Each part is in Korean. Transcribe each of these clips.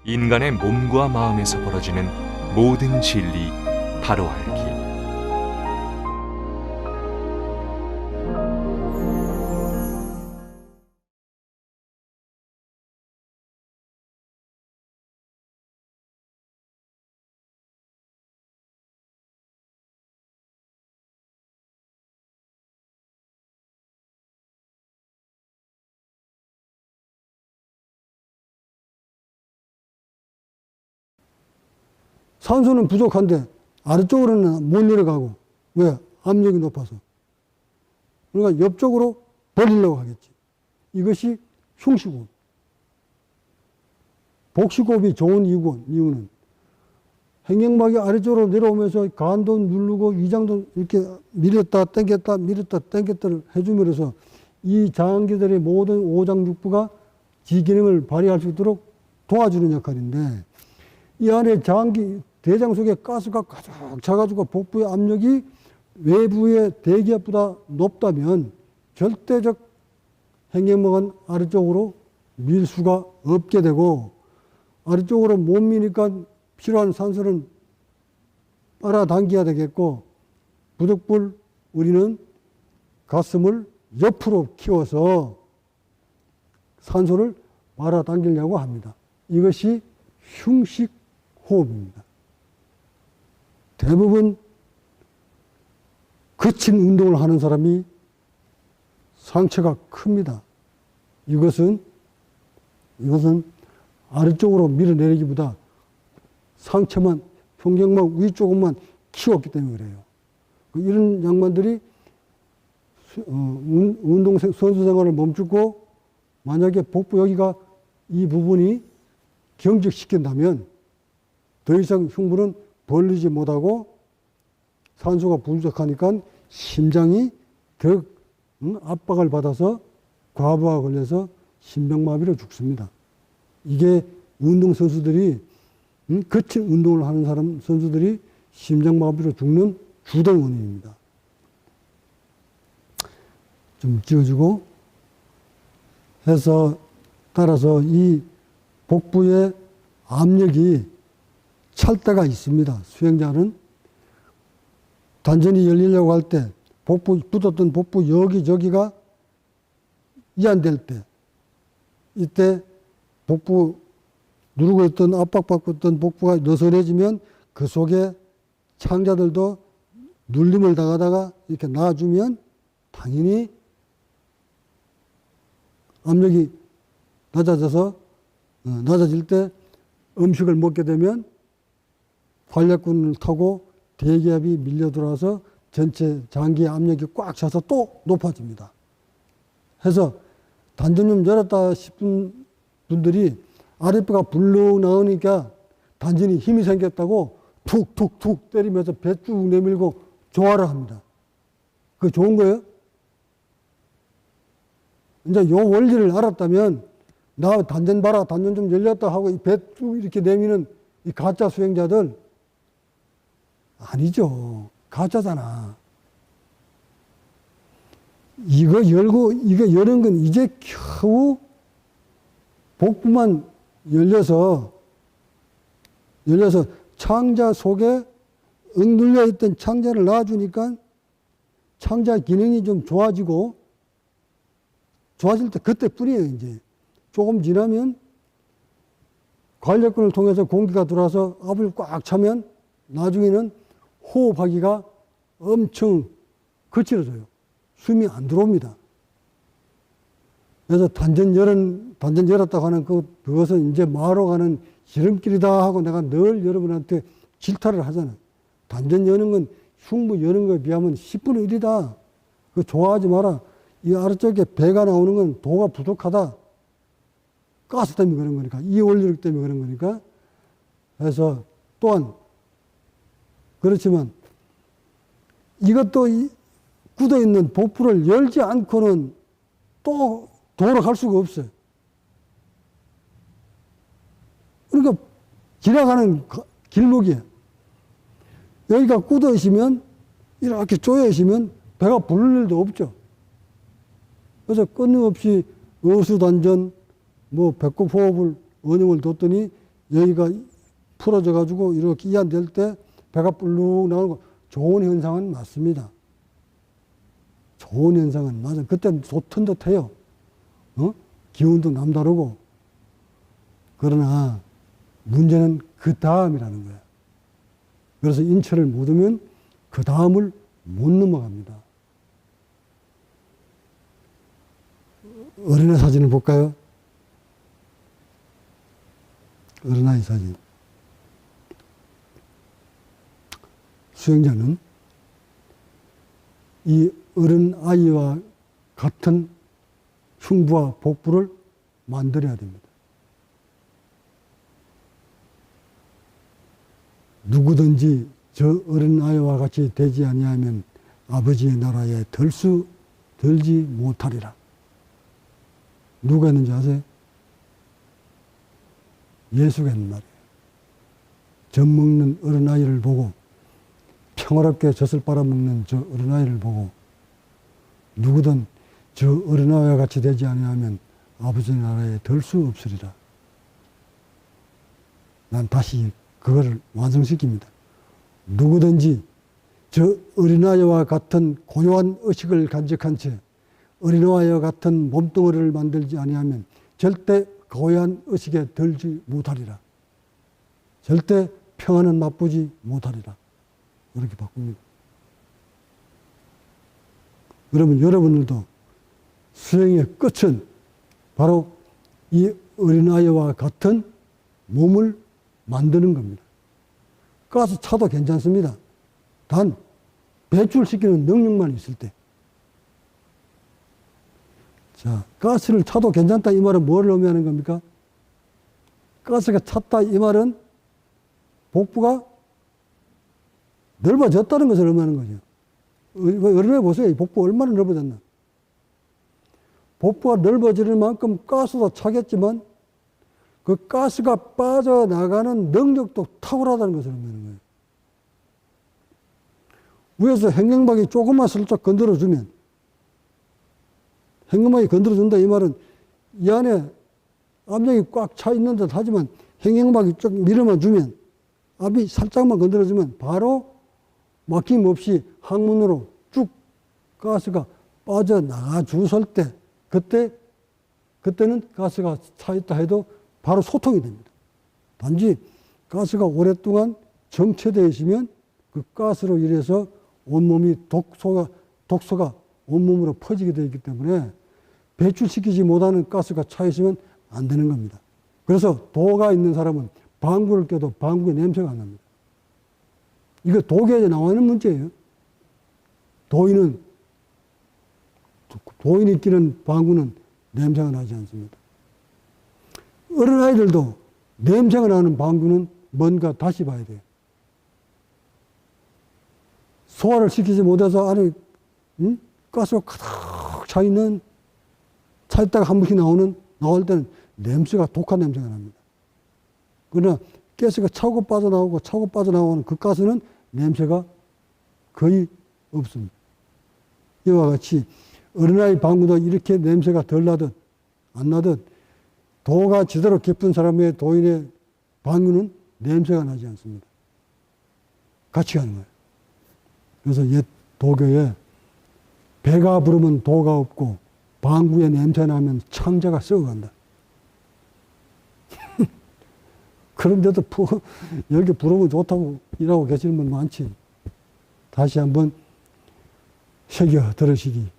인간의 몸과 마음에서 벌어지는 모든 진리 바로 알기. 산소는 부족한데 아래쪽으로는 못 내려가고. 왜? 압력이 높아서. 그러니까 옆쪽으로 벌리려고 하겠지. 이것이 흉식호흡. 복식호흡이 좋은 이유는 횡격막이 아래쪽으로 내려오면서 간도 누르고 위장도 이렇게 밀었다 당겼다 밀었다 당겼다를 해줌으로써 이 장기들의 모든 오장육부가 지 기능을 발휘할 수 있도록 도와주는 역할인데, 이 안에 대장 속에 가스가 가득 차가지고 복부의 압력이 외부의 대기압보다 높다면 절대적 횡격막은 아래쪽으로 밀 수가 없게 되고, 아래쪽으로 못 미니까 필요한 산소는 빨아당겨야 되겠고, 부득불 우리는 가슴을 옆으로 키워서 산소를 빨아당기려고 합니다. 이것이 흉식호흡입니다. 대부분 거친 운동을 하는 사람이 상체가 큽니다. 이것은 아래쪽으로 밀어내리기보다 상체만, 횡격막 위쪽만 키웠기 때문에 그래요. 이런 양반들이 운동 선수 생활을 멈추고 만약에 복부 여기가 이 부분이 경직시킨다면 더 이상 흉부는 벌리지 못하고 산소가 부족하니까 심장이 더 압박을 받아서 과부하가 걸려서 심장마비로 죽습니다. 이게 운동선수들이, 거친 운동을 하는 선수들이 심장마비로 죽는 주된 원인입니다. 좀 찍어주고 해서, 따라서 이 복부의 압력이 찰 때가 있습니다. 수행자는 단전이 열리려고 할 때 붙었던 복부 여기저기가 이완될 때, 이때 복부 누르고 있던, 압박받고 있던 복부가 느슨해지면 그 속에 창자들도 눌림을 당하다가 이렇게 놔주면 당연히 압력이 낮아질 때 음식을 먹게 되면 활력근을 타고 대기압이 밀려 들어와서 전체 장기의 압력이 꽉 차서 또 높아집니다. 해서 단전 좀 열었다 싶은 분들이 아랫배가 불룩 나오니까 단전이 힘이 생겼다고 툭툭툭 때리면서 배 쭉 내밀고 좋아를 합니다. 그거 좋은 거예요? 이제 요 원리를 알았다면, 나 단전 봐라, 단전 좀 열렸다 하고 이 배 쭉 이렇게 내미는 이 가짜 수행자들, 아니죠. 가짜잖아. 이거 여는 건 이제 겨우 복부만 열려서 창자 속에 억눌려 있던 창자를 놔주니까 창자 기능이 좀 좋아질 때 그때뿐이에요. 이제 조금 지나면 관략근을 통해서 공기가 들어와서 압을 꽉 차면 나중에는 호흡하기가 엄청 거칠어져요. 숨이 안 들어옵니다. 그래서 단전 열었다고 하는 그것은 이제 마로 가는 지름길이다 하고 내가 늘 여러분한테 질타를 하잖아요. 단전 여는 건 흉부 여는 거에 비하면 10분의 1이다. 그거 좋아하지 마라. 이 아래쪽에 배가 나오는 건 도가 부족하다. 가스 때문에 그런 거니까. 이 원리력 때문에 그런 거니까. 그래서 또한, 그렇지만 이것도 굳어있는 복부를 열지 않고는 또 돌아갈 수가 없어요. 그러니까 지나가는 길목이에요. 여기가 굳어 있으면, 이렇게 쪼여 있으면 배가 부를 일도 없죠. 그래서 끊임없이 어수단전, 배꼽 호흡을, 원형을 뒀더니 여기가 풀어져 가지고 이렇게 이완될 때 배가 불룩 나오는 거 좋은 현상은 맞습니다. 좋은 현상은 맞아. 그때는 좋던 듯해요. 기운도 남다르고. 그러나 문제는 그 다음이라는 거야. 그래서 인체를 못 오면 그 다음을 못 넘어갑니다. 어린애 사진을 볼까요? 어린아이 사진. 수행자는 이 어린아이와 같은 흉부와 복부를 만들어야 됩니다. 누구든지 저 어린아이와 같이 되지 아니하면 아버지의 나라에 들지 못하리라. 누가 했는지 아세요? 예수가 했는 말이에요. 젖 먹는 어린아이를 보고 평화롭게 젖을 빨아먹는 저 어린아이를 보고 누구든 저 어린아이와 같이 되지 아니하면 아버지의 나라에 들 수 없으리라. 난 다시 그거를 완성시킵니다. 누구든지 저 어린아이와 같은 고요한 의식을 간직한 채 어린아이와 같은 몸뚱어리를 만들지 아니하면 절대 고요한 의식에 들지 못하리라. 절대 평안은 맛보지 못하리라. 이렇게 바꿉니다. 그러면 여러분들도 수행의 끝은 바로 이 어린아이와 같은 몸을 만드는 겁니다. 가스 차도 괜찮습니다. 단 배출시키는 능력만 있을 때. 자, 가스를 차도 괜찮다 이 말은 뭘 의미하는 겁니까? 가스가 찼다 이 말은 복부가 넓어졌다는 것을 의미하는 거죠. 어린애 보세요. 이 복부 얼마나 넓어졌나. 복부가 넓어지는 만큼 가스도 차겠지만 그 가스가 빠져나가는 능력도 탁월하다는 것을 의미하는 거예요. 위에서 행경박이 조금만 슬쩍 건드려주면, 행경박이 건드려준다 이 말은 이 안에 압력이 꽉 차 있는 듯 하지만 행경박이 쭉 밀어만 주면, 압이 살짝만 건드려주면 바로 막힘 없이 항문으로 쭉 가스가 빠져나가 주설 때, 그때는 가스가 차 있다 해도 바로 소통이 됩니다. 단지 가스가 오랫동안 정체되어 있으면 그 가스로 인해서 온몸이 독소가 온몸으로 퍼지게 되어 있기 때문에 배출시키지 못하는 가스가 차 있으면 안 되는 겁니다. 그래서 도가 있는 사람은 방구를 껴도 방구에 냄새가 안 납니다. 이거 도계에 나와 있는 문제예요. 도인이 끼는 방구는 냄새가 나지 않습니다. 어린아이들도 냄새가 나는 방구는 뭔가 다시 봐야 돼요. 소화를 시키지 못해서 안에 가스가 가득 차 있다가 한 번씩 나올 때는 냄새가 독한 냄새가 납니다. 그러나 가스가 차고 빠져나오는 그 가스는 냄새가 거의 없습니다. 이와 같이 어린아이 방구도 이렇게 냄새가 덜 나듯 안 나듯 도가 제대로 깊은 사람의 도인의 방구는 냄새가 나지 않습니다. 같이 가는 거예요. 그래서 옛 도교에 배가 부르면 도가 없고 방구에 냄새 나면 창자가 썩어간다. 그런데도 이렇게 부르면 좋다고 일하고 계시는 분 많지. 다시 한번 새겨 들으시기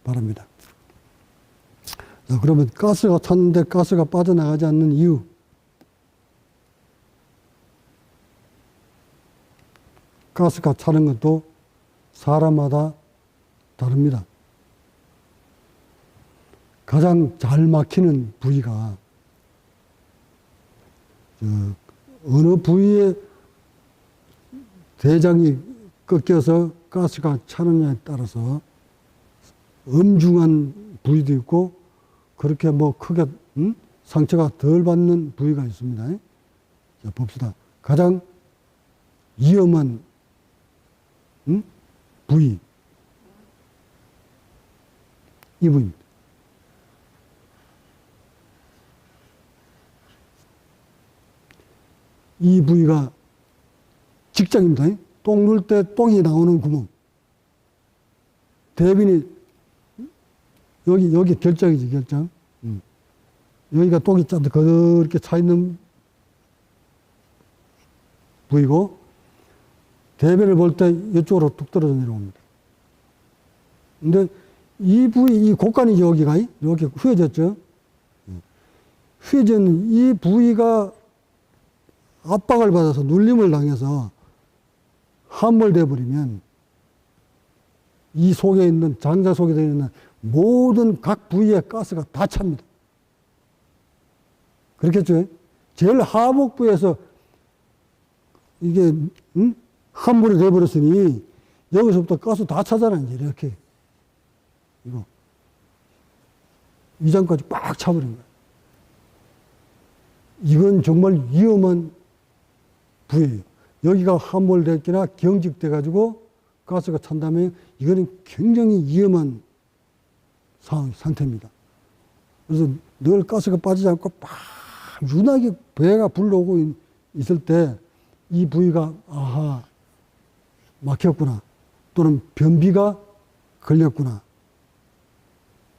바랍니다. 자, 그러면 가스가 찼는데 가스가 빠져나가지 않는 이유. 가스가 차는 것도 사람마다 다릅니다. 가장 잘 막히는 부위가 어느 부위에 대장이 꺾여서 가스가 차느냐에 따라서 엄중한 부위도 있고 그렇게 뭐 크게 상처가 덜 받는 부위가 있습니다. 자, 봅시다. 가장 위험한 부위, 이 부위입니다. 이 부위가 직장입니다. 똥 눌 때 똥이 나오는 구멍. 대변이 여기 결장이지, 결장. 여기가 똥이 짠데 그렇게 차 있는 부위고, 대변을 볼 때 이쪽으로 뚝 떨어져 내려옵니다. 근데 이 부위, 이 곡간이 여기가 이렇게 휘어졌죠. 휘어진 이 부위가 압박을 받아서 눌림을 당해서 함몰돼 버리면 이 속에 있는, 장자 속에 들어있는 모든 각 부위의 가스가 다 찹니다. 그렇겠죠? 제일 하복부에서 이게 함몰이 돼버렸으니 여기서부터 가스 다 차잖아요. 이제 이렇게. 이거. 위장까지 꽉 차버린 거예요. 이건 정말 위험한 부위예요. 여기가 함몰됐거나 경직돼가지고 가스가 찬다면 이거는 굉장히 위험한 상태입니다. 그래서 늘 가스가 빠지지 않고 막 윤하게 배가 불러오고 있을 때 이 부위가 아하 막혔구나, 또는 변비가 걸렸구나,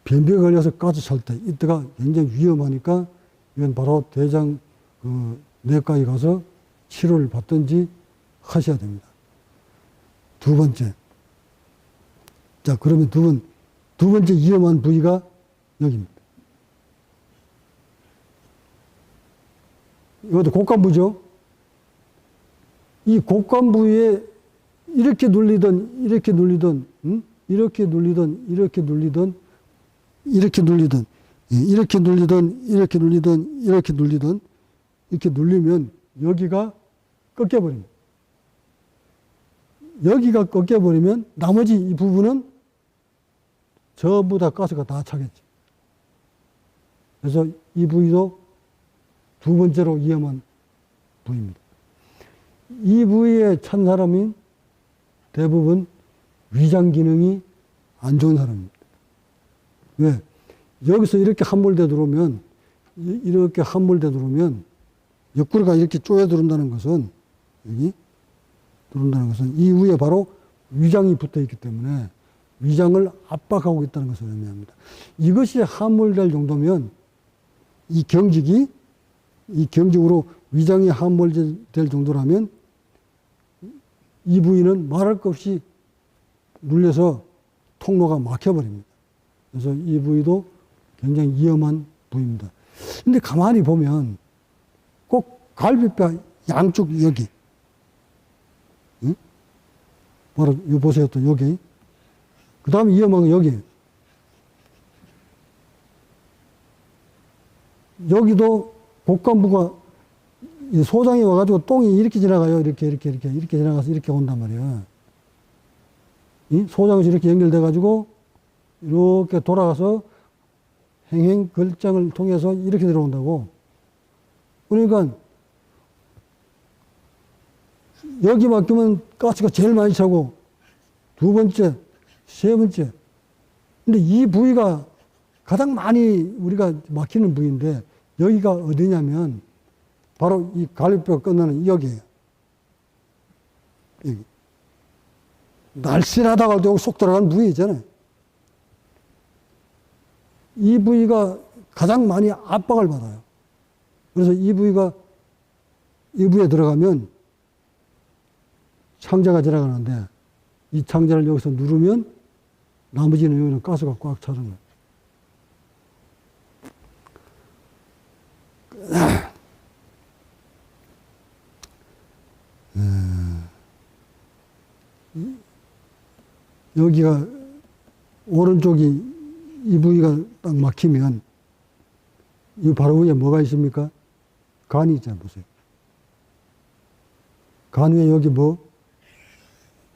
변비가 걸려서 가스 찰 때 이때가 굉장히 위험하니까 이건 바로 대장 내과에 가서 치료를 받든지 하셔야 됩니다. 두 번째. 자, 그러면 두 번째 위험한 부위가 여기입니다. 이것도 곡간부죠. 이 곡간부에 이렇게 눌리던, 이렇게 눌리던, 이렇게 눌리던, 이렇게 눌리던, 이렇게 눌리던, 이렇게 눌리던, 이렇게 눌리던, 이렇게 눌리던, 이렇게 눌리면 여기가 꺾여버립니다. 여기가 꺾여버리면 나머지 이 부분은 전부 다 가스가 다 차겠죠. 그래서 이 부위도 두 번째로 위험한 부위입니다. 이 부위에 찬 사람은 대부분 위장 기능이 안 좋은 사람입니다. 왜? 여기서 이렇게 함몰돼 들어오면, 이렇게 함몰돼 들어오면, 옆구리가 이렇게 쪼여 들어온다는 것은, 여기 들어온다는 것은 이 위에 바로 위장이 붙어 있기 때문에 위장을 압박하고 있다는 것을 의미합니다. 이것이 함몰될 정도면 이 경직으로 위장이 함몰될 정도라면 이 부위는 말할 것 없이 눌려서 통로가 막혀버립니다. 그래서 이 부위도 굉장히 위험한 부위입니다. 근데 가만히 보면 꼭 갈비뼈 양쪽 여기, 응? 바로 요 보세요. 또 여기. 그 다음에 위험한 건 여기. 여기도 곡간부가 소장이 와가지고 똥이 이렇게 지나가요. 이렇게 지나가서 이렇게 온단 말이에요. 이 소장에서 이렇게 연결돼가지고 이렇게 돌아가서 행행걸장을 통해서 이렇게 들어온다고. 그러니까 여기만큼은 가스가 제일 많이 차고 두 번째, 세 번째. 근데 이 부위가 가장 많이 우리가 막히는 부위인데 여기가 어디냐면 바로 이 갈비뼈가 끝나는 여기예요. 여기. 날씬하다고 해도 여기 쏙 들어가는 부위 있잖아요. 이 부위가 가장 많이 압박을 받아요. 그래서 이 부위에 들어가면 창자가 지나가는데 이 창자를 여기서 누르면 나머지는 여기는 가스가 꽉 차는 거예요. 여기가 오른쪽이 이 부위가 딱 막히면 이 바로 위에 뭐가 있습니까? 간이 있잖아요. 보세요. 간 위에 여기 뭐?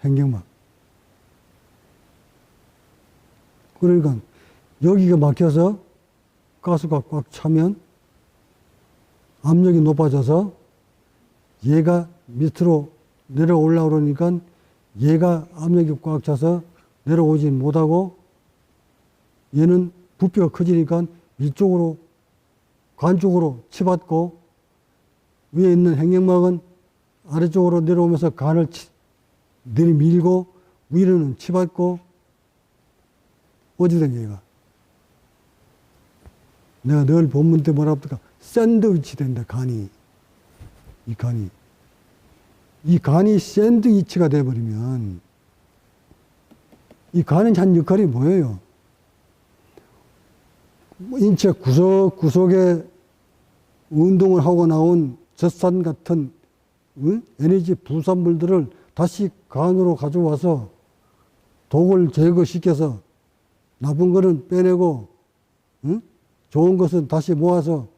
행경막. 그러니까 여기가 막혀서 가스가 꽉 차면 압력이 높아져서 얘가 밑으로 내려올라 그러니까 얘가 압력이 꽉 차서 내려오지 못하고 얘는 부피가 커지니까 이쪽으로 간 쪽으로 치받고 위에 있는 행경막은 아래쪽으로 내려오면서 간을 내리밀고 위로는 치받고 어디든 얘가 내가 늘 본문 때 뭐라 합니까? 샌드위치 된다. 간이 이 간이 샌드위치가 돼버리면 이 간은 한 역할이 뭐예요? 인체 구석구석에 운동을 하고 나온 젖산 같은 에너지 부산물들을 다시 간으로 가져와서 독을 제거시켜서 나쁜 거는 빼내고 좋은 것은 다시 모아서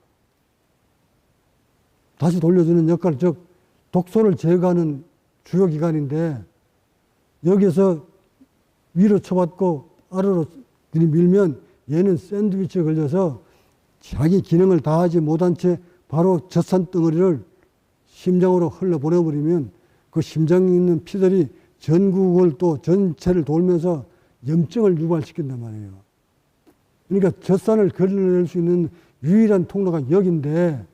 다시 돌려주는 역할, 즉 독소를 제거하는 주요 기관인데 여기서 위로 쳐받고 아래로 밀면 얘는 샌드위치에 걸려서 자기 기능을 다하지 못한 채 바로 젖산 덩어리를 심장으로 흘러보내버리면 그 심장에 있는 피들이 전국을 또 전체를 돌면서 염증을 유발시킨단 말이에요. 그러니까 젖산을 걸러낼 수 있는 유일한 통로가 여기인데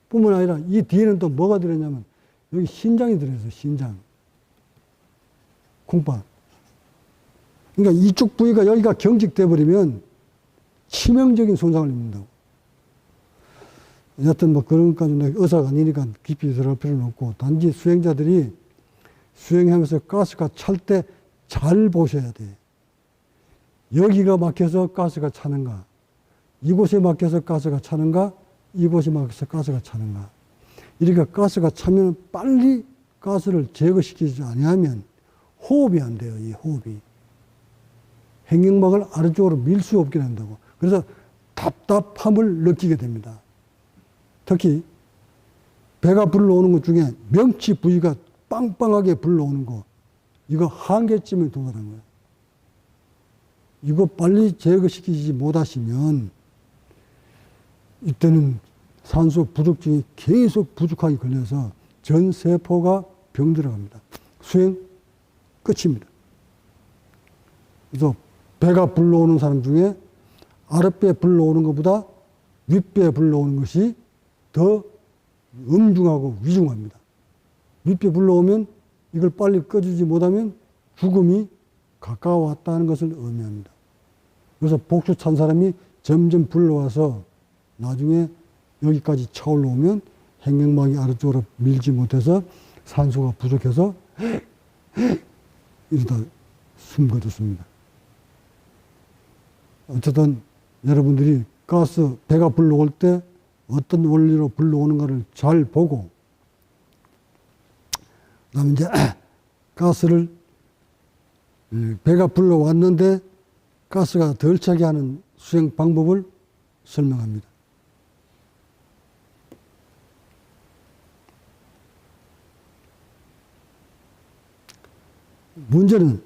뿐만 아니라 이 뒤에는 또 뭐가 들었냐면 여기 신장이 들어있어요. 신장. 콩팥. 그러니까 이쪽 부위가 여기가 경직돼 버리면 치명적인 손상을 입는다고. 여하튼 뭐 그런 것까지 의사가 아니니까 깊이 들어갈 필요는 없고 단지 수행자들이 수행하면서 가스가 찰 때 잘 보셔야 돼. 여기가 막혀서 가스가 차는가? 이곳에 막혀서 가스가 차는가? 이곳에 막혀서 가스가 차는가? 이러니까 가스가 차면 빨리 가스를 제거시키지 아니하면 호흡이 안 돼요. 이 호흡이. 행경막을 아래쪽으로 밀 수 없게 된다고. 그래서 답답함을 느끼게 됩니다. 특히 배가 불러오는 것 중에 명치 부위가 빵빵하게 불러오는 거, 이거 한계점에 도달한 거예요. 이거 빨리 제거시키지 못하시면 이때는 산소 부족증이 계속 부족하게 걸려서 전 세포가 병들어갑니다. 수행 끝입니다. 그래서 배가 불러오는 사람 중에 아랫배에 불러오는 것보다 윗배에 불러오는 것이 더 엄중하고 위중합니다. 윗배 불러오면 이걸 빨리 꺼주지 못하면 죽음이 가까워왔다는 것을 의미합니다. 그래서 복수 찬 사람이 점점 불러와서 나중에 여기까지 차올라오면 행경막이 아래쪽으로 밀지 못해서 산소가 부족해서 이러다 숨 거뒀습니다. 어쨌든 여러분들이 가스, 배가 불러올 때 어떤 원리로 불러오는가를 잘 보고 그다음에 이제 가스를 배가 불러왔는데 가스가 덜 차게 하는 수행 방법을 설명합니다. 문제는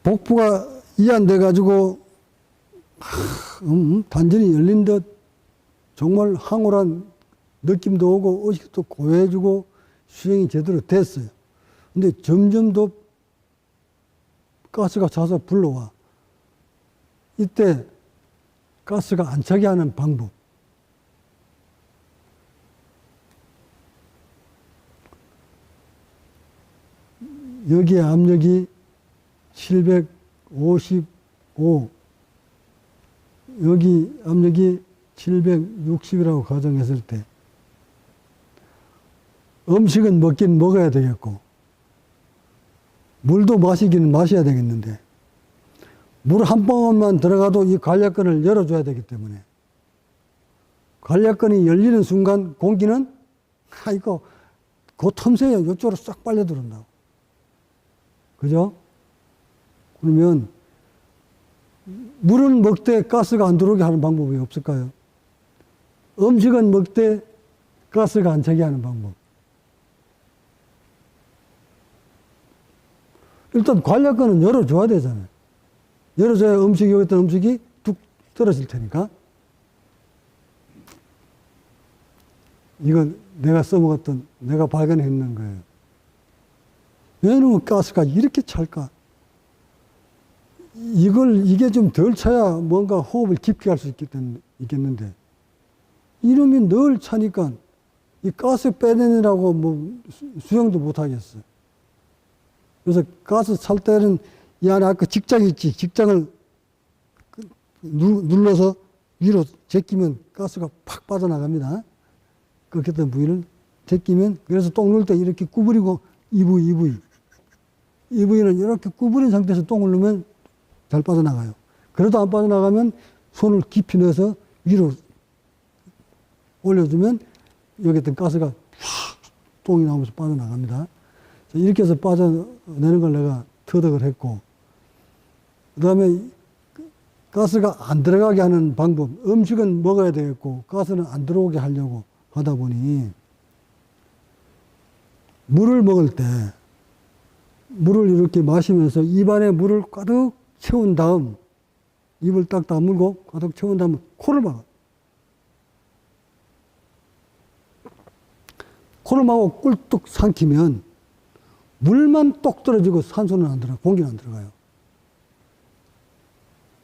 복부가 이완돼 가지고 단전이 열린 듯 정말 황홀한 느낌도 오고 의식도 고요해지고 수행이 제대로 됐어요. 근데 점점 더 가스가 차서 불러와. 이때 가스가 안 차게 하는 방법. 여기에 압력이 755, 여기 압력이 760이라고 가정했을 때 음식은 먹긴 먹어야 되겠고 물도 마시기는 마셔야 되겠는데 물 한 방울만 들어가도 이 관략근을 열어줘야 되기 때문에 관략근이 열리는 순간 공기는 이거 그 틈새에 이쪽으로 싹 빨려 들어온다고. 그죠? 그러면 물은 먹되 가스가 안 들어오게 하는 방법이 없을까요? 음식은 먹되 가스가 안 차게 하는 방법. 일단 관략근은 열어줘야 되잖아요. 열어줘야 음식이, 여기 있던 음식이 뚝 떨어질 테니까. 이건 내가 써먹었던, 내가 발견했는 거예요. 왜 가스가 이렇게 찰까? 이게 좀 덜 차야 뭔가 호흡을 깊게 할 수 있겠는데, 이놈이 늘 차니까 이 가스 빼내느라고 뭐 수영도 못 하겠어. 그래서 가스 찰 때는 이 안에 아까 직장이 있지. 직장을 눌러서 위로 제끼면 가스가 팍 빠져나갑니다. 꺾였던 부위를 제끼면, 그래서 똥 넣을 때 이렇게 구부리고 EV는 이렇게 구부린 상태에서 똥을 넣으면 잘 빠져나가요. 그래도 안 빠져나가면 손을 깊이 넣어서 위로 올려주면 여기 있던 가스가 확 똥이 나오면서 빠져나갑니다. 이렇게 해서 빠져내는 걸 내가 터득을 했고, 그 다음에 가스가 안 들어가게 하는 방법, 음식은 먹어야 되겠고 가스는 안 들어오게 하려고 하다 보니 물을 먹을 때 물을 이렇게 마시면서 입안에 물을 가득 채운 다음, 입을 딱 다물고 가득 채운 다음 코를 막아. 코를 막고 꿀뚝 삼키면 물만 똑 떨어지고 산소는 안 들어가요. 공기는 안 들어가요.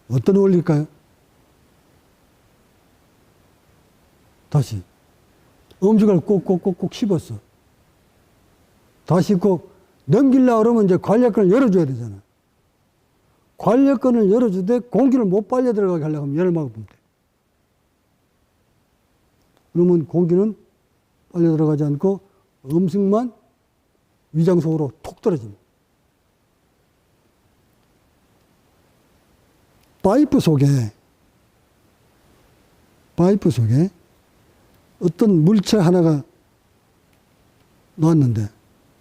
어떤 원리일까요? 다시. 음식을 꼭꼭꼭꼭 씹었어. 다 씹고 넘기려고 그러면 이제 관략근을 열어줘야 되잖아. 관략근을 열어주되 공기를 못 빨려 들어가게 하려고 하면 열을 막아보면 돼. 그러면 공기는 빨려 들어가지 않고 음식만 위장 속으로 톡 떨어집니다. 파이프 속에 어떤 물체 하나가 놨는데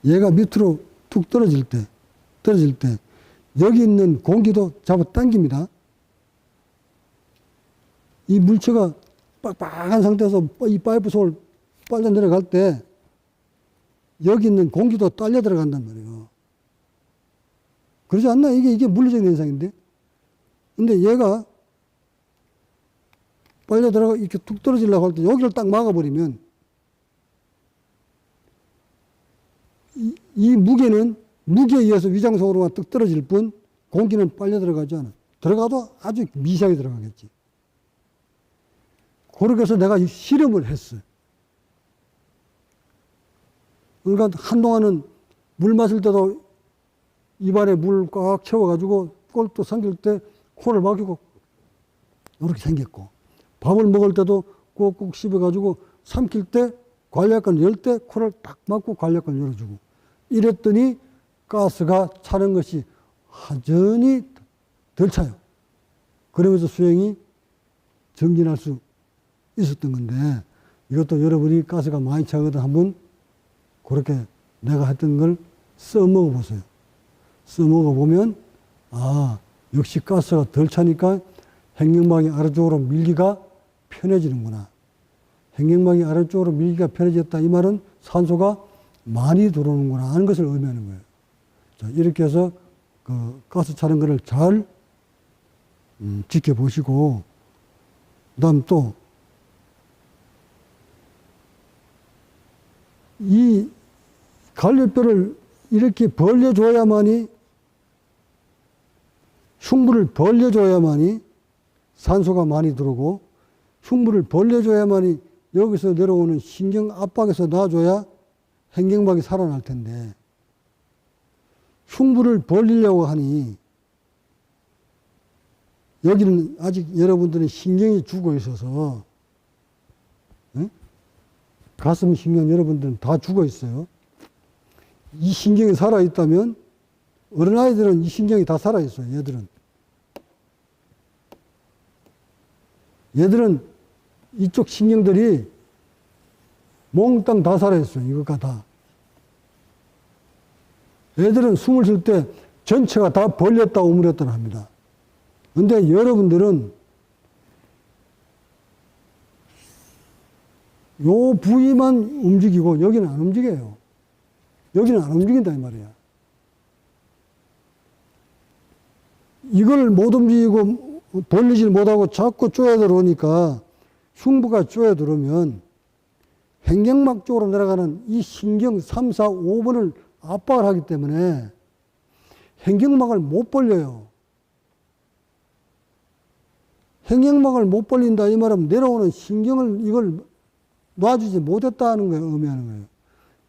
얘가 밑으로 툭 떨어질 때 여기 있는 공기도 잡아 당깁니다. 이 물체가 빡빡한 상태에서 이 파이프 속을 빨려 내려갈 때 여기 있는 공기도 딸려 들어간단 말이에요. 그러지 않나? 이게 물리적인 현상인데. 근데 얘가 빨려 들어가 이렇게 툭 떨어지려고 할 때 여기를 딱 막아버리면 이 무게는 무게에 의해서 위장 속으로만 뚝 떨어질 뿐 공기는 빨려 들어가지 않아. 들어가도 아주 미세하게 들어가겠지. 그렇게 해서 내가 실험을 했어. 그러니까 한동안은 물 마실 때도 입안에 물 꽉 채워가지고 꼴도 삼킬 때 코를 막히고 이렇게 생겼고, 밥을 먹을 때도 꼭꼭 씹어가지고 삼킬 때 관략근 열 때 코를 딱 막고 관략근 열어주고 이랬더니 가스가 차는 것이 완전히 덜 차요. 그러면서 수행이 정진할 수 있었던 건데, 이것도 여러분이 가스가 많이 차거든 한번 그렇게 내가 했던 걸 써먹어 보세요. 써먹어 보면 역시 가스가 덜 차니까 횡격막이 아래쪽으로 밀기가 편해지는구나. 횡격막이 아래쪽으로 밀기가 편해졌다. 이 말은 산소가 많이 들어오는구나 하는 것을 의미하는 거예요. 자, 이렇게 해서 그 가스 차는 것을 잘 지켜보시고, 그 다음 또 이 갈열뼈를 이렇게 벌려줘야만이, 흉부를 벌려줘야만이 산소가 많이 들어오고, 흉부를 벌려줘야만이 여기서 내려오는 신경 압박에서 놔줘야 횡격막이 살아날 텐데, 흉부를 벌리려고 하니 여기는 아직 여러분들은 신경이 죽어 있어서, 가슴 신경 여러분들은 다 죽어 있어요. 이 신경이 살아있다면 어린아이들은 이 신경이 다 살아있어요. 얘들은 이쪽 신경들이 몽땅 다 살아있어요. 이것과 다. 얘들은 숨을 쉴 때 전체가 다 벌렸다 오므렸다 합니다. 근데 여러분들은 요 부위만 움직이고 여기는 안 움직여요. 여기는 안 움직인다 이 말이야. 이걸 못 움직이고 벌리질 못하고 자꾸 쪼여 들어오니까 흉부가 쪼여 들어오면 횡격막 쪽으로 내려가는 이 신경 3, 4, 5번을 압박을 하기 때문에 횡격막을 못 벌려요. 횡격막을 못 벌린다 이 말은 내려오는 신경을 이걸 놔주지 못했다는 걸 의미하는 거예요.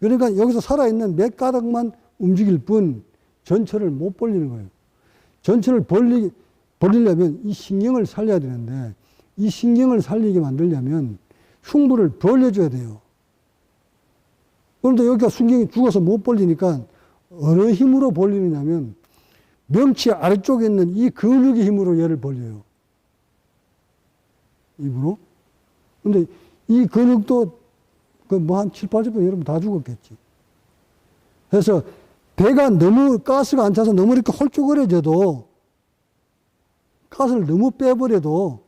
그러니까 여기서 살아있는 몇 가닥만 움직일 뿐 전체를 못 벌리는 거예요. 전체를 벌리려면 이 신경을 살려야 되는데 이 신경을 살리게 만들려면 흉부를 벌려줘야 돼요. 그런데 여기가 신경이 죽어서 못 벌리니까 어느 힘으로 벌리느냐면 명치 아래쪽에 있는 이 근육의 힘으로 얘를 벌려요. 입으로. 근데 이 근육도 그 뭐 한 7, 80번 여러분 다 죽었겠지. 그래서 배가 너무 가스가 안 차서 너무 이렇게 홀쭉거려져도 가스를 너무 빼버려도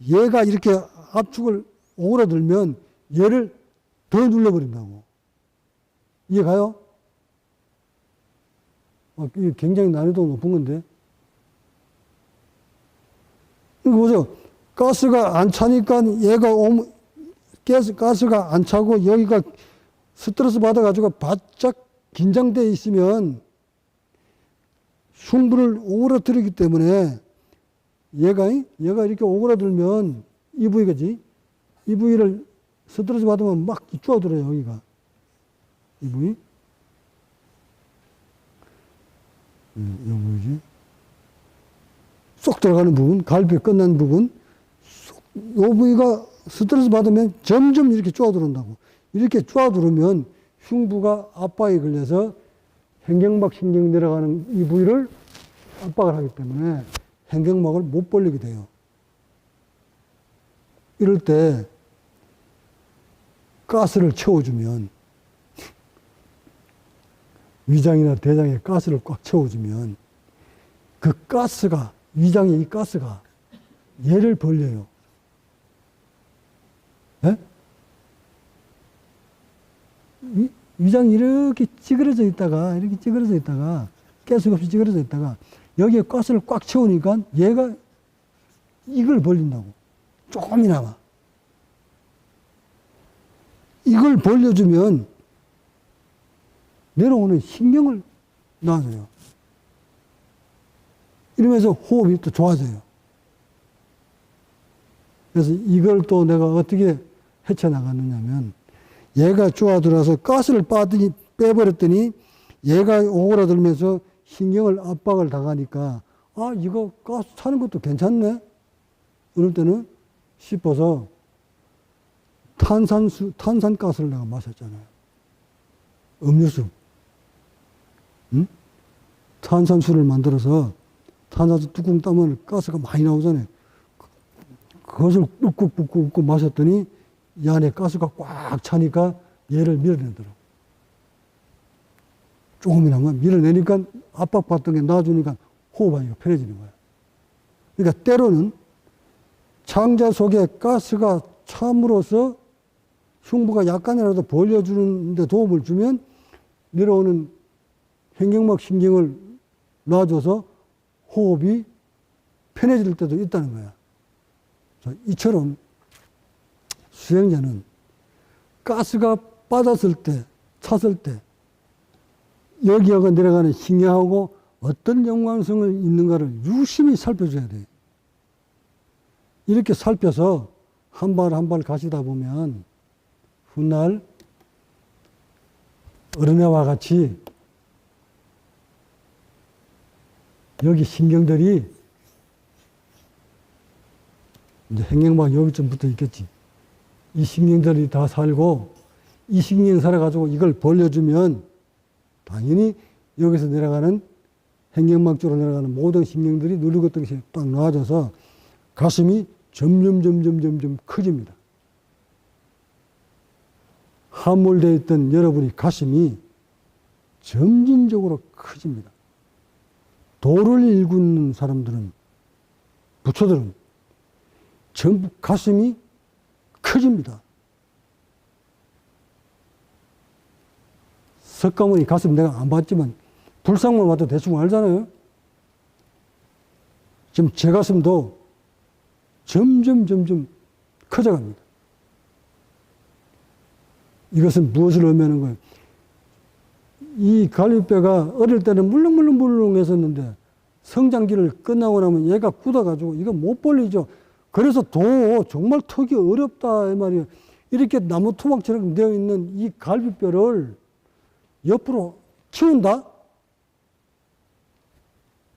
얘가 이렇게 압축을 오그라들면 얘를 더 눌러버린다고. 이해가요? 이게 굉장히 난이도가 높은 건데. 이거 보세요. 가스가 안 차니까 얘가 가스가 안 차고 여기가 스트레스 받아가지고 바짝 긴장되어 있으면 흉부를 오그라뜨리기 때문에 얘가 이렇게 오그라들면 이 부위가지. 이 부위를 스트레스 받으면 막 쪼아들어요, 여기가. 이 부위. 이 부위지. 쏙 들어가는 부분, 갈비에 끝난 부분, 이 부위가 스트레스 받으면 점점 이렇게 쪼아들어온다고. 이렇게 쪼아들으면 흉부가 압박에 걸려서 행경막 신경 내려가는 이 부위를 압박을 하기 때문에 행경막을 못 벌리게 돼요. 이럴 때 가스를 채워주면 위장이나 대장에 가스를 꽉 채워주면 그 가스가 위장의 이 가스가 얘를 벌려요. 네? 위장이 이렇게 찌그러져 있다가 가스가 없이 찌그러져 있다가 여기에 가스를 꽉 채우니까 얘가 이걸 벌린다고. 조금이나마. 이걸 벌려주면 내려오는 신경을 놔줘요. 이러면서 호흡이 또 좋아져요. 그래서 이걸 또 내가 어떻게 헤쳐나가느냐면 얘가 쪼아들어서 가스를 빼버렸더니 얘가 오그라들면서 신경을 압박을 당하니까 아, 이거 가스 차는 것도 괜찮네? 이럴 때는 싶어서 탄산가스를 내가 마셨잖아요. 음료수. 응? 탄산수를 만들어서 탄산수 뚜껑 따면 가스가 많이 나오잖아요. 그것을 꾹꾹 마셨더니 이 안에 가스가 꽉 차니까 얘를 밀어내더라고. 조금이나마 밀어내니까 압박받던 게 놔주니까 호흡하기가 편해지는 거야. 그러니까 때로는 창자 속에 가스가 참으로써 흉부가 약간이라도 벌려주는 데 도움을 주면 내려오는 행경막 신경을 놔줘서 호흡이 편해질 때도 있다는 거야. 이처럼 수행자는 가스가 빠졌을 때, 찼을 때 여기하고 내려가는 신경하고 어떤 연관성을 있는가를 유심히 살펴줘야 돼. 이렇게 살펴서 한 발 한 발 가시다 보면 훗날 어린애와 같이 여기 신경들이 이제 행경막 여기쯤 붙어 있겠지. 이 신경들이 다 살고 이 신경 살아가지고 이걸 벌려주면 당연히 여기서 내려가는 행경막 쪽으로 내려가는 모든 신경들이 누르고 있던 것이 딱 놔져서 가슴이 점점 커집니다. 함몰되어 있던 여러분이 가슴이 점진적으로 커집니다. 도를 일구는 사람들은, 부처들은 전부 가슴이 커집니다. 석가모니 가슴 내가 안 봤지만 불상만 봐도 대충 알잖아요. 지금 제 가슴도 점점 커져갑니다. 이것은 무엇을 의미하는 거예요? 이 갈비뼈가 어릴 때는 물렁물렁 했었는데 성장기를 끝나고 나면 얘가 굳어가지고 이거 못 벌리죠. 그래서 정말 턱이 어렵다 이 말이에요. 이렇게 나무 토막처럼 되어 있는 이 갈비뼈를 옆으로 키운다?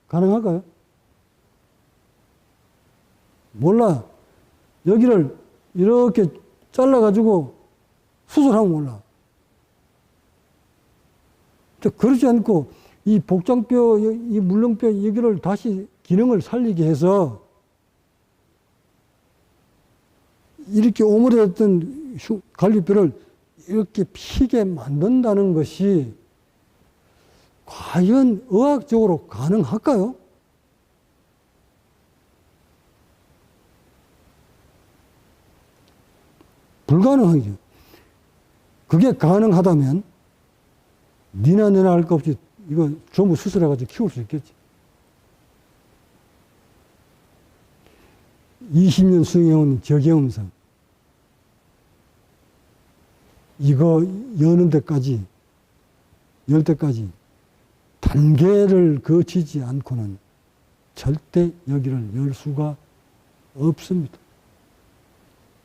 가능할까요? 몰라. 여기를 이렇게 잘라가지고 수술하면 몰라. 그렇지 않고 이 복장뼈, 이 물렁뼈 여기를 다시 기능을 살리게 해서 이렇게 오므려졌던 갈비뼈를 이렇게 피게 만든다는 것이 과연 의학적으로 가능할까요? 불가능하죠. 그게 가능하다면 니나 내나 할 것 없이 이거 전부 수술해가지고 키울 수 있겠지. 20년 수행해온 저경험상 이거 여는 데까지 열 때까지 단계를 거치지 않고는 절대 여기를 열 수가 없습니다.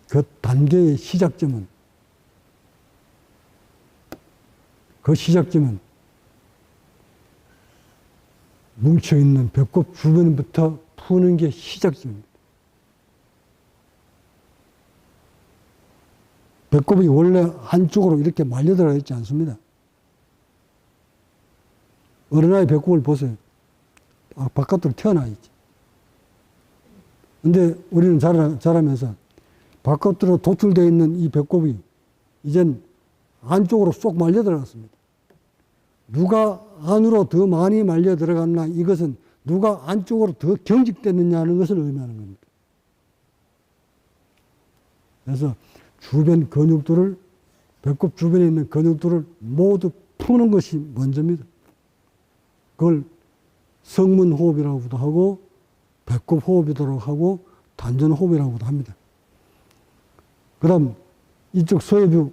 그 단계의 시작점은 뭉쳐있는 배꼽 주변부터 푸는 게 시작점입니다. 배꼽이 원래 한쪽으로 이렇게 말려 들어가 있지 않습니다. 어린아이 배꼽을 보세요. 바깥으로 튀어나와 있지. 근데 우리는 자라면서 바깥으로 도출되어 있는 이 배꼽이 이젠 안쪽으로 쏙 말려 들어갔습니다. 누가 안으로 더 많이 말려 들어갔나, 이것은 누가 안쪽으로 더 경직됐느냐 하는 것을 의미하는 겁니다. 그래서 주변 근육들을, 배꼽 주변에 있는 근육들을 모두 푸는 것이 먼저입니다. 그걸 성문호흡이라고도 하고, 배꼽 호흡이라고 하고, 단전호흡이라고도 합니다. 그 다음, 이쪽 서해부.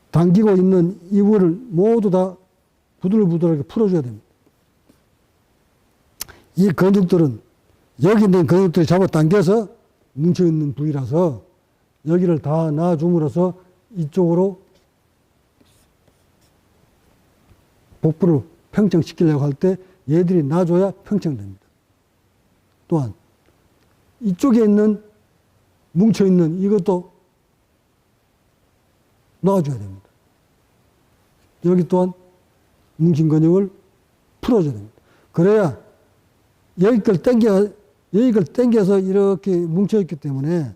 당기고 있는 이부를 모두 다 부들부들하게 풀어줘야 됩니다. 이 근육들은 여기 있는 근육들이 잡아당겨서 뭉쳐있는 부위라서 여기를 다 놔줌으로써 이쪽으로 복부를 평정시키려고 할 때 얘들이 놔줘야 평정됩니다. 또한 이쪽에 있는 뭉쳐있는 이것도 놔줘야 됩니다. 여기 또한 뭉친 근육을 풀어줘야 됩니다. 그래야 여기 걸 당겨서 이렇게 뭉쳐있기 때문에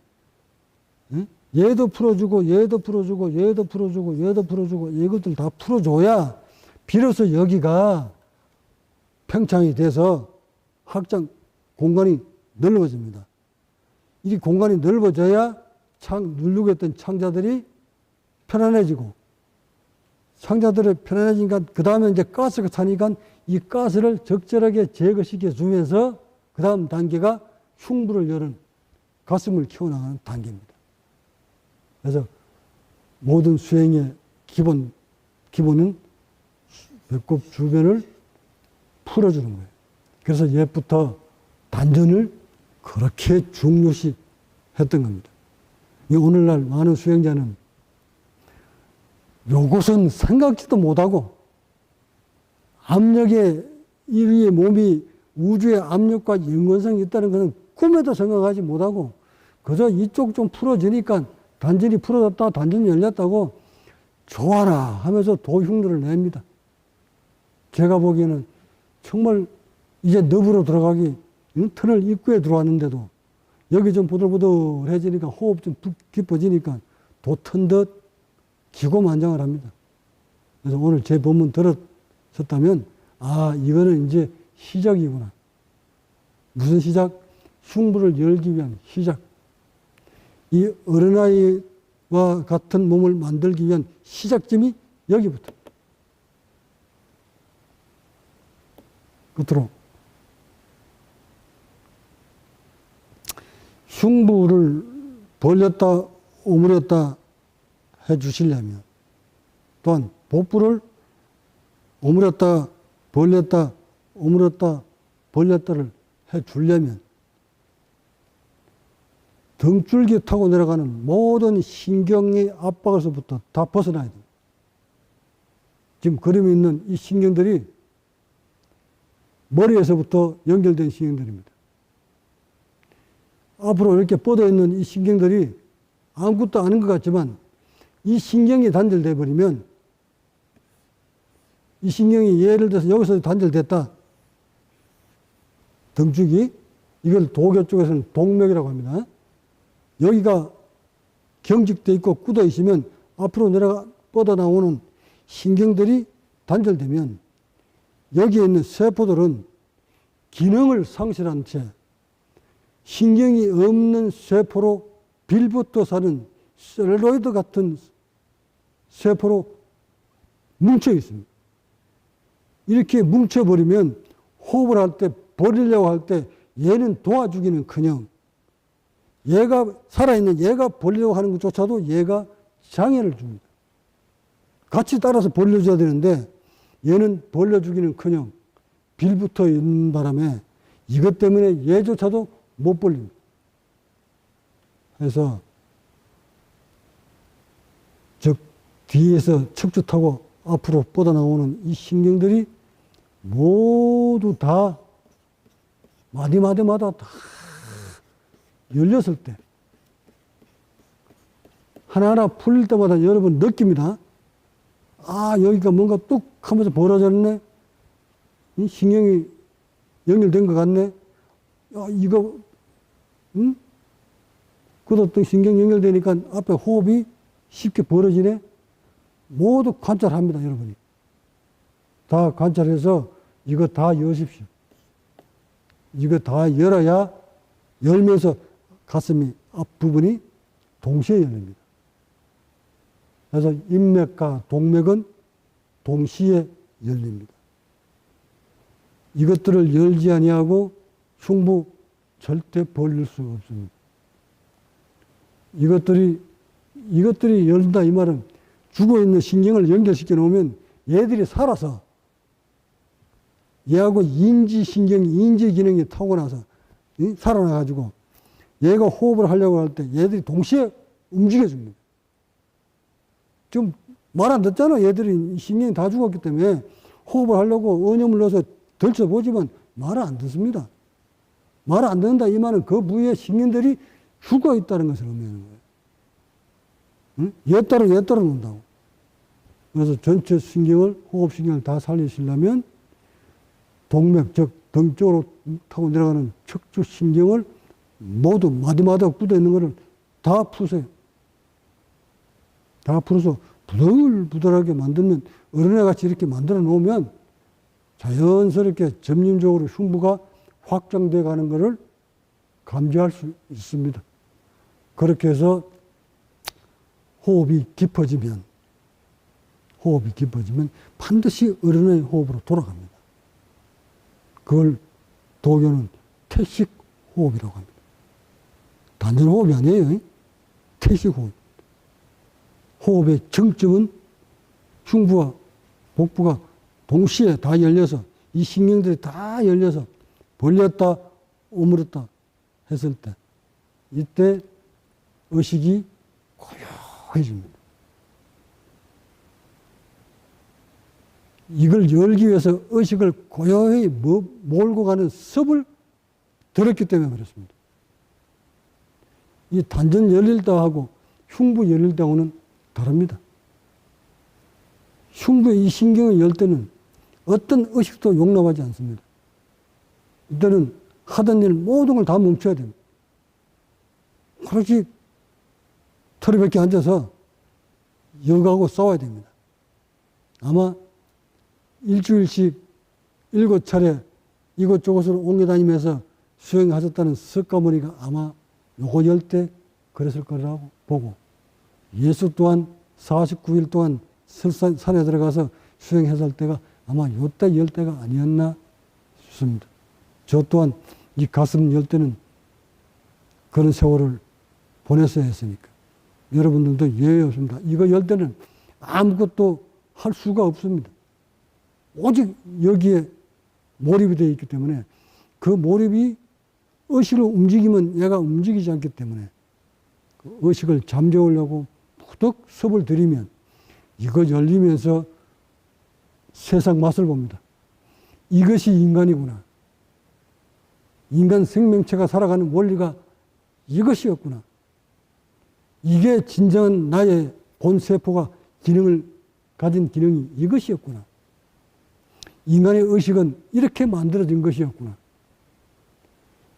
얘도 풀어주고 얘도 풀어주고 얘도 풀어주고 얘도 풀어주고 이것들 다 풀어줘야 비로소 여기가 평창이 돼서 확장 공간이 넓어집니다. 이 공간이 넓어져야 누르고 있던 창자들이 편안해지고, 창자들이 편안해지니까 그 다음에 이제 가스가 차니까 이 가스를 적절하게 제거시켜 주면서 그 다음 단계가 흉부를 여는 가슴을 키워나가는 단계입니다. 그래서 모든 수행의 기본은 배꼽 주변을 풀어주는 거예요. 그래서 옛부터 단전을 그렇게 중요시 했던 겁니다. 오늘날 많은 수행자는 요것은 생각지도 못하고 압력에 우리의 몸이 우주의 압력과 연관성이 있다는 것은 꿈에도 생각하지 못하고 그저 이쪽 좀 풀어지니까 단전이 풀어졌다, 단전이 열렸다고 좋아라 하면서 도흉들을 냅니다. 제가 보기에는 정말 이제 늪으로 들어가기 터널 입구에 들어왔는데도 여기 좀 부들부들해지니까 호흡 좀 깊어지니까 도튼 듯 기고만장을 합니다. 그래서 오늘 제 본문 들었었다면 이거는 이제 시작이구나. 무슨 시작? 흉부를 열기 위한 시작. 이 어린아이와 같은 몸을 만들기 위한 시작점이 여기부터. 끝으로 흉부를 벌렸다 오므렸다 해 주시려면, 또한 복부를 오므렸다 벌렸다 오므렸다 벌렸다를 해 주려면 등줄기 타고 내려가는 모든 신경의 압박에서부터 다 벗어나야 됩니다. 지금 그림에 있는 이 신경들이 머리에서부터 연결된 신경들입니다. 앞으로 이렇게 뻗어 있는 이 신경들이 아무것도 아닌 것 같지만 이 신경이 단절돼 버리면 이 신경이 예를 들어서 여기서 단절됐다. 등축이 이걸 도교 쪽에서는 동맥이라고 합니다. 여기가 경직돼 있고 굳어 있으면 앞으로 내려가 뻗어 나오는 신경들이 단절되면 여기에 있는 세포들은 기능을 상실한 채 신경이 없는 세포로 빌붙어 사는 셀룰로이드 같은 세포로 뭉쳐 있습니다. 이렇게 뭉쳐버리면 호흡을 할 때 버리려고 할 때 얘는 도와주기는 커녕 얘가 살아있는 얘가 버리려고 하는 것조차도 얘가 장애를 줍니다. 같이 따라서 벌려줘야 되는데 얘는 벌려주기는 커녕 빌붙어 있는 바람에 이것 때문에 얘조차도 못 벌립니다. 그래서 즉 뒤에서 척추 타고 앞으로 뻗어나오는 이 신경들이 모두 다 마디마디마다 다 열렸을 때 하나하나 풀릴 때마다 여러분 느낍니다. 아, 여기가 뭔가 뚝 하면서 벌어졌네. 이 신경이 연결된 것 같네. 아, 이거 굳었던 신경 연결되니까 앞에 호흡이 쉽게 벌어지네. 모두 관찰합니다, 여러분이. 다 관찰해서 이거 다 여십시오. 이거 다 열어야 열면서 가슴이 앞부분이 동시에 열립니다. 그래서 인맥과 동맥은 동시에 열립니다. 이것들을 열지 아니하고 흉부 절대 벌릴 수 없습니다. 이것들이 열린다 이 말은 죽어있는 신경을 연결시켜 놓으면 얘들이 살아서 얘하고 인지 기능이 타고나서 살아나가지고 얘가 호흡을 하려고 할 때 얘들이 동시에 움직여줍니다. 지금 말 안 듣잖아. 얘들이 신경이 다 죽었기 때문에 호흡을 하려고 언염을 넣어서 들춰보지만 말을 안 듣습니다. 말을 안 듣는다 이 말은 그 부위에 신경들이 죽어 있다는 것을 의미하는 거예요. 응? 얘 따라 논다고. 그래서 전체 신경을, 호흡신경을 다 살리시려면 동맥, 즉 등 쪽으로 타고 내려가는 척추신경을 모두 마디마다 굳어 있는 것을 다 푸세요. 다 풀어서 부들부들하게 만들면 어린애 같이 이렇게 만들어 놓으면 자연스럽게 점진적으로 흉부가 확장돼 가는 것을 감지할 수 있습니다. 그렇게 해서 호흡이 깊어지면 반드시 어린애의 호흡으로 돌아갑니다. 그걸 도교는 태식 호흡이라고 합니다. 단전 호흡이 아니에요. 태식 호흡. 호흡의 정점은 흉부와 복부가 동시에 다 열려서 이 신경들이 다 열려서 벌렸다 오므렸다 했을 때 이때 의식이 고요해집니다. 이걸 열기 위해서 의식을 고요히 몰고 가는 섭을 들었기 때문에 그렇습니다. 이 단전 열릴 때하고 흉부 열릴 때하고는 다릅니다. 흉부의 이 신경을 열 때는 어떤 의식도 용납하지 않습니다. 이때는 하던 일 모든 걸 다 멈춰야 됩니다. 그렇지 털이 밖에 앉아서 여가하고 싸워야 됩니다. 아마 일주일씩 7차례 이곳저곳으로 옮겨 다니면서 수행하셨다는 석가모니가 아마 요거 열 때 그랬을 거라고 보고 예수 또한 49일 동안 설산에 들어가서 수행했을 때가 아마 요때 열 때가 아니었나 싶습니다. 저 또한 이 가슴 열 때는 그런 세월을 보냈어야 했으니까. 여러분들도 예외 없습니다. 이거 열 때는 아무것도 할 수가 없습니다. 오직 여기에 몰입이 되어 있기 때문에 그 몰입이 의식을 움직이면 얘가 움직이지 않기 때문에 그 의식을 잠재우려고 무덕 섭을 들이면 이거 열리면서 세상 맛을 봅니다. 이것이 인간이구나. 인간 생명체가 살아가는 원리가 이것이었구나. 이게 진정한 나의 본세포가 기능을 가진 기능이 이것이었구나. 인간의 의식은 이렇게 만들어진 것이었구나.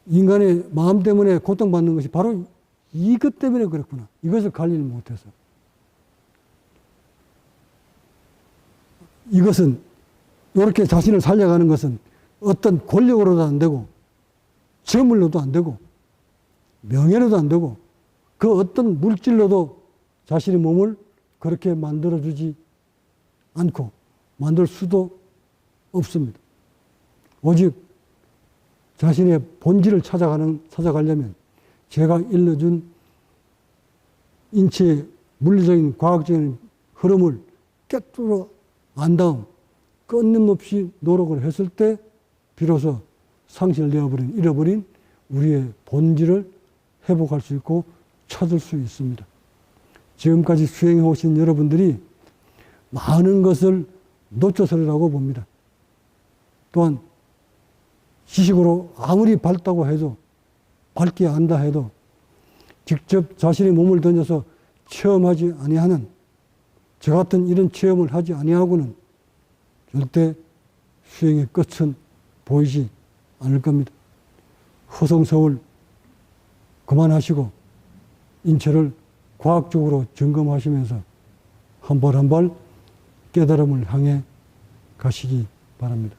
인간의 마음 때문에 고통받는 것이 바로 이것 때문에 그렇구나. 이것을 관리를 못해서. 이것은 이렇게 자신을 살려가는 것은 어떤 권력으로도 안 되고 재물로도 안 되고 명예로도 안 되고 그 어떤 물질로도 자신의 몸을 그렇게 만들어주지 않고 만들 수도 없습니다. 오직 자신의 본질을 찾아가려면 제가 일러준 인체의 물리적인 과학적인 흐름을 깨뚫어 안 다음 끊임없이 노력을 했을 때 비로소 상실되어버린, 잃어버린 우리의 본질을 회복할 수 있고 찾을 수 있습니다. 지금까지 수행해 오신 여러분들이 많은 것을 놓쳐서라고 봅니다. 또한 지식으로 아무리 밝다고 해도 밝게 안다 해도 직접 자신의 몸을 던져서 체험하지 아니하는 저 같은 이런 체험을 하지 아니하고는 절대 수행의 끝은 보이지 않을 겁니다. 허송세월 그만하시고 인체를 과학적으로 점검하시면서 한 발 한 발 깨달음을 향해 가시기 바랍니다.